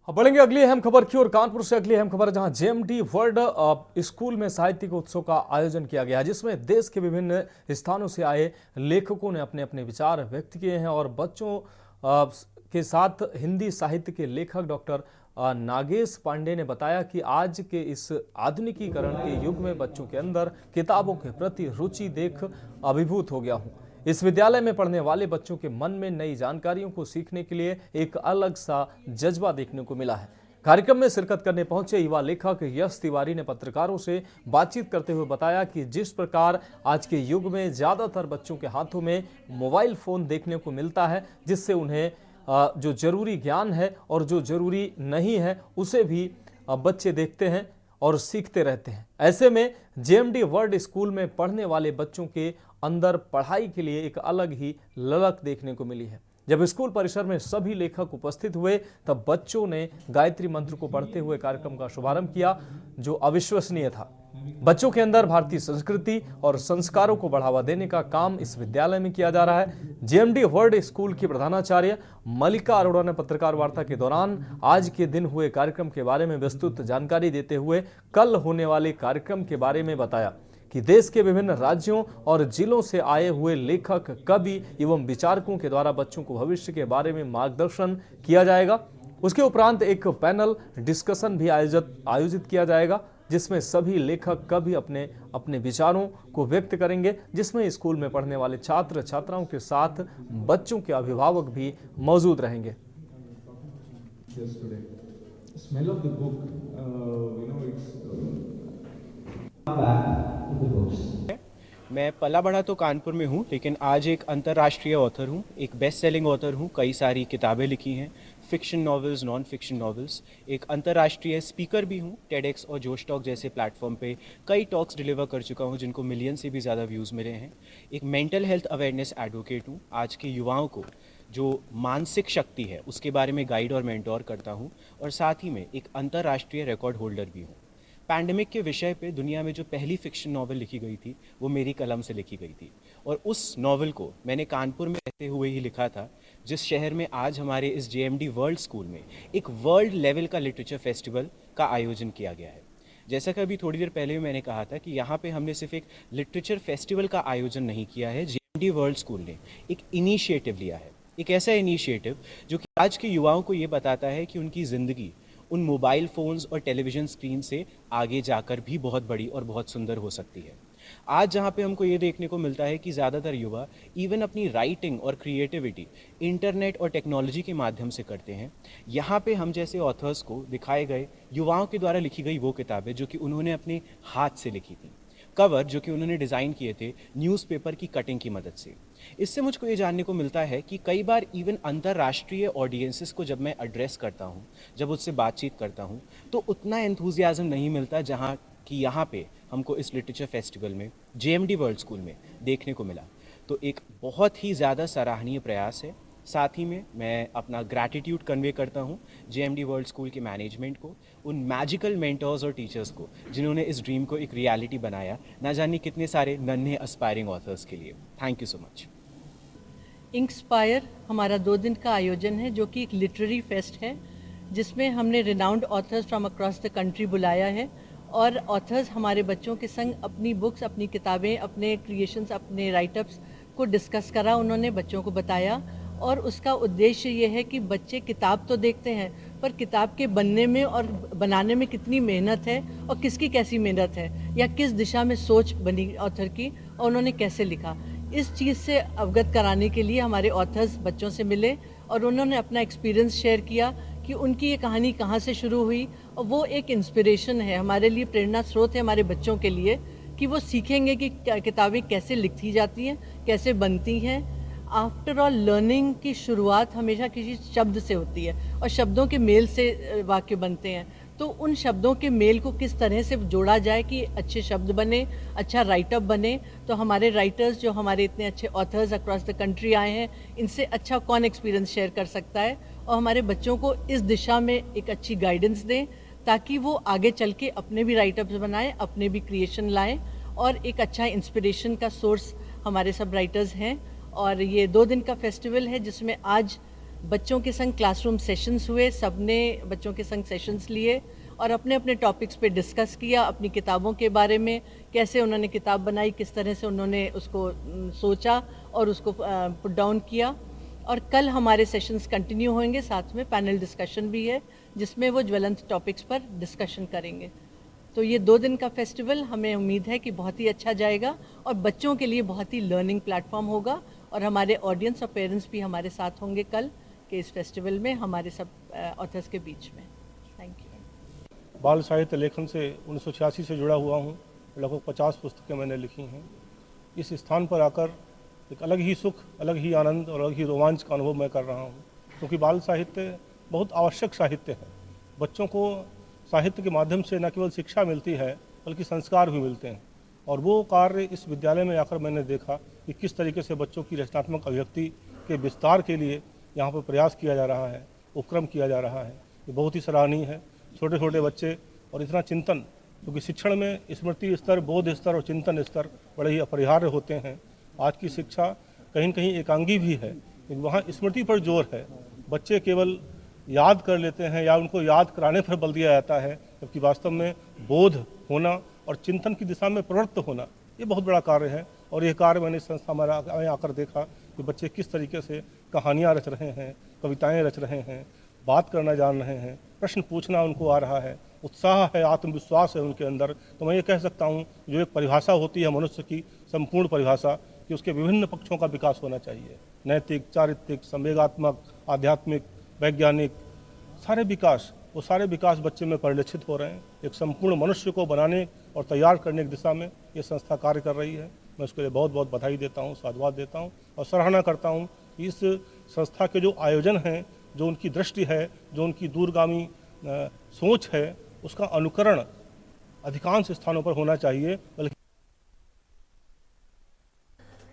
अब बढ़ेंगे अगली अहम खबर की और कानपुर से अगली अहम खबर जहां जेएमडी वर्ल्ड स्कूल में साहित्यिक उत्सव का आयोजन किया गया है, जिसमें देश के विभिन्न स्थानों से आए लेखकों ने अपने अपने विचार व्यक्त किए हैं। और बच्चों के साथ हिंदी साहित्य के लेखक डॉक्टर नागेश पांडे ने बताया कि आज के इस आधुनिकीकरण के युग में बच्चों के अंदर किताबों के प्रति रुचि देख अभिभूत हो गया हूं। इस विद्यालय में पढ़ने वाले बच्चों के मन में नई जानकारियों को सीखने के लिए एक अलग सा जज्बा देखने को मिला है। कार्यक्रम में शिरकत करने पहुंचे युवा लेखक यश तिवारी ने पत्रकारों से बातचीत करते हुए बताया कि जिस प्रकार आज के युग में ज्यादातर बच्चों के हाथों में मोबाइल फोन देखने को मिलता है, जिससे उन्हें जो जरूरी ज्ञान है और जो जरूरी नहीं है उसे भी बच्चे देखते हैं और सीखते रहते हैं। ऐसे में जेएमडी वर्ल्ड स्कूल में पढ़ने वाले बच्चों के अंदर पढ़ाई के लिए एक अलग ही ललक देखने को मिली है। जब स्कूल परिसर में सभी लेखक उपस्थित हुए तब बच्चों ने गायत्री मंत्र को पढ़ते हुए कार्यक्रम का शुभारंभ किया, जो अविश्वसनीय था। बच्चों के अंदर भारतीय संस्कृति और संस्कारों को बढ़ावा देने का काम इस विद्यालय में किया जा रहा है। जेएमडी वर्ल्ड स्कूल की प्रधानाचार्य मल्लिका अरोड़ा ने पत्रकार वार्ता के दौरान आज के दिन हुए कार्यक्रम के बारे में विस्तृत जानकारी देते हुए कल होने वाले कार्यक्रम के बारे में बताया कि देश के विभिन्न राज्यों और जिलों से आए हुए लेखक, कवि एवं विचारकों के द्वारा बच्चों को भविष्य के बारे में मार्गदर्शन किया जाएगा। उसके उपरांत एक पैनल डिस्कशन भी आयोजित किया जाएगा, जिसमें सभी लेखक, कवि अपने अपने विचारों को व्यक्त करेंगे, जिसमें स्कूल में पढ़ने वाले छात्र छात्राओं के साथ बच्चों के अभिभावक भी मौजूद रहेंगे। मैं पला बढ़ा तो कानपुर में हूँ, लेकिन आज एक अंतर्राष्ट्रीय ऑथर हूँ, एक बेस्ट सेलिंग ऑथर हूँ। कई सारी किताबें लिखी हैं, fiction novels, non fiction novels. एक अंतर्राष्ट्रीय स्पीकर भी हूँ, टेडेक्स और जोश टॉक जैसे प्लेटफॉर्म पे कई टॉक्स डिलीवर कर चुका हूँ, जिनको मिलियन से भी ज़्यादा व्यूज़ मिले हैं। एक मेंटल हेल्थ अवेयरनेस एडवोकेट हूँ, आज के युवाओं को जो मानसिक शक्ति है उसके बारे में गाइड और मेंटोर करता हूँ। और साथ ही में एक अंतर्राष्ट्रीय रिकॉर्ड होल्डर भी हूँ। पैंडेमिक के विषय पे दुनिया में जो पहली फिक्शन नॉवल लिखी गई थी वो मेरी कलम से लिखी गई थी, और उस नॉवल को मैंने कानपुर में रहते हुए ही लिखा था, जिस शहर में आज हमारे इस जेएमडी वर्ल्ड स्कूल में एक वर्ल्ड लेवल का लिटरेचर फेस्टिवल का आयोजन किया गया है। जैसा कि अभी थोड़ी देर पहले मैंने कहा था कि यहाँ पे हमने सिर्फ एक लिटरेचर फेस्टिवल का आयोजन नहीं किया है, जेएमडी वर्ल्ड स्कूल ने एक इनिशिएटिव लिया है, एक ऐसा इनिशिएटिव जो कि आज के युवाओं को ये बताता है कि उनकी ज़िंदगी उन मोबाइल फ़ोन्स और टेलीविज़न स्क्रीन से आगे जाकर भी बहुत बड़ी और बहुत सुंदर हो सकती है। आज जहाँ पे हमको ये देखने को मिलता है कि ज़्यादातर युवा इवन अपनी राइटिंग और क्रिएटिविटी इंटरनेट और टेक्नोलॉजी के माध्यम से करते हैं, यहाँ पे हम जैसे ऑथर्स को दिखाए गए युवाओं के द्वारा लिखी गई वो किताबें जो कि उन्होंने अपने हाथ से लिखी थी, कवर जो कि उन्होंने डिज़ाइन किए थे न्यूज़पेपर की कटिंग की मदद से। इससे मुझको ये जानने को मिलता है कि कई बार इवन अंतर्राष्ट्रीय ऑडियंसेस को जब मैं एड्रेस करता हूँ, जब उससे बातचीत करता हूँ, तो उतना एंथुजियाज्म नहीं मिलता जहाँ कि यहाँ पे हमको इस लिटरेचर फेस्टिवल में जेएमडी वर्ल्ड स्कूल में देखने को मिला। तो एक बहुत ही ज़्यादा सराहनीय प्रयास है। साथ ही में मैं अपना ग्रैटिट्यूड कन्वे करता हूँ जेएमडी वर्ल्ड स्कूल के मैनेजमेंट को, उन मैजिकल मेंटर्स और टीचर्स को जिन्होंने इस ड्रीम को एक रियलिटी बनाया, ना जाने कितने सारे नन्हे एस्पायरिंग ऑथर्स के लिए। Thank you so much. Inspire हमारा 2 दिन का आयोजन है, जो कि एक लिटरेरी फेस्ट है, जिसमें हमने renowned authors from across the country बुलाया है। और ऑथर्स हमारे बच्चों के संग अपनी बुक्स, अपनी किताबें, अपने क्रिएशंस, अपने राइटअप्स को डिस्कस करा, उन्होंने बच्चों को बताया। और उसका उद्देश्य ये है कि बच्चे किताब तो देखते हैं, पर किताब के बनने में और बनाने में कितनी मेहनत है और किसकी कैसी मेहनत है, या किस दिशा में सोच बनी ऑथर की और उन्होंने कैसे लिखा, इस चीज़ से अवगत कराने के लिए हमारे ऑथर्स बच्चों से मिले और उन्होंने अपना एक्सपीरियंस शेयर किया कि उनकी ये कहानी कहाँ से शुरू हुई। और वो एक इंस्पिरेशन है हमारे लिए, प्रेरणा स्रोत है हमारे बच्चों के लिए कि वो सीखेंगे कि किताबें कैसे लिखी जाती हैं, कैसे बनती हैं। आफ्टर ऑल लर्निंग की शुरुआत हमेशा किसी शब्द से होती है और शब्दों के मेल से वाक्य बनते हैं। तो उन शब्दों के मेल को किस तरह से जोड़ा जाए कि अच्छे शब्द बने, अच्छा राइटअप बने। तो हमारे राइटर्स, जो हमारे इतने अच्छे ऑथर्स अक्रॉस द कंट्री आए हैं, इनसे अच्छा कौन एक्सपीरियंस शेयर कर सकता है, और हमारे बच्चों को इस दिशा में एक अच्छी गाइडेंस दें ताकि वो आगे चल के अपने भी राइटअप्स बनाएं, अपने भी क्रिएशन लाएं, और एक अच्छा इंस्पिरेशन का सोर्स हमारे सब राइटर्स हैं। और ये 2 दिन का फेस्टिवल है, जिसमें आज बच्चों के संग क्लासरूम सेशंस हुए, सबने बच्चों के संग सेशंस लिए और अपने अपने टॉपिक्स पे डिस्कस किया, अपनी किताबों के बारे में, कैसे उन्होंने किताब बनाई, किस तरह से उन्होंने उसको सोचा और उसको पुट डाउन किया। और कल हमारे सेशंस कंटिन्यू होंगे, साथ में पैनल डिस्कशन भी है जिसमें वो ज्वलंत टॉपिक्स पर डिस्कशन करेंगे। तो ये 2 दिन का फेस्टिवल हमें उम्मीद है कि बहुत ही अच्छा जाएगा और बच्चों के लिए बहुत ही लर्निंग प्लेटफॉर्म होगा और हमारे ऑडियंस और पेरेंट्स भी हमारे साथ होंगे कल के इस फेस्टिवल में हमारे सब ऑथर्स के बीच में। Thank you. बाल साहित्य लेखन से 1986 से जुड़ा हुआ हूँ। लगभग 50 पुस्तकें मैंने लिखी हैं। इस स्थान पर आकर एक अलग ही सुख, अलग ही आनंद और अलग ही रोमांच का अनुभव मैं कर रहा हूँ, क्योंकि बाल साहित्य बहुत आवश्यक साहित्य है। बच्चों को साहित्य के माध्यम से न केवल शिक्षा मिलती है बल्कि संस्कार भी मिलते हैं। और वो कार्य इस विद्यालय में आकर मैंने देखा कि किस तरीके से बच्चों की रचनात्मक अभिव्यक्ति के विस्तार के लिए यहाँ पर प्रयास किया जा रहा है, उपक्रम किया जा रहा है। ये बहुत ही सराहनीय है। छोटे छोटे बच्चे और इतना चिंतन, क्योंकि शिक्षण में स्मृति स्तर, बोध स्तर और चिंतन स्तर बड़े ही अपरिहार्य होते हैं। आज की शिक्षा कहीं न कहीं एकांगी भी है, लेकिन वहाँ स्मृति पर जोर है। बच्चे केवल याद कर लेते हैं या उनको याद कराने पर बल दिया जाता है, जबकि वास्तव में बोध होना और चिंतन की दिशा में प्रवृत्त होना ये बहुत बड़ा कार्य है। और ये कार्य मैंने इस संस्था में आकर देखा कि बच्चे किस तरीके से कहानियाँ रच रहे हैं, कविताएँ रच रहे हैं, बात करना जान रहे हैं, प्रश्न पूछना उनको आ रहा है, उत्साह है, आत्मविश्वास है उनके अंदर। तो मैं ये कह सकता हूँ जो एक परिभाषा होती है मनुष्य की, संपूर्ण परिभाषा, कि उसके विभिन्न पक्षों का विकास होना चाहिए। नैतिक, चारित्रिक, संवेगात्मक, आध्यात्मिक, वैज्ञानिक, सारे विकास, वो सारे विकास बच्चे में परिलक्षित हो रहे हैं। एक संपूर्ण मनुष्य को बनाने और तैयार करने की दिशा में ये संस्था कार्य कर रही है। मैं उसके लिए बहुत बहुत बधाई देता हूँ, साधुवाद देता हूँ और सराहना करता हूँ कि इस संस्था के जो आयोजन हैं, जो उनकी दृष्टि है, जो उनकी दूरगामी सोच है, उसका अनुकरण अधिकांश स्थानों पर होना चाहिए, बल्कि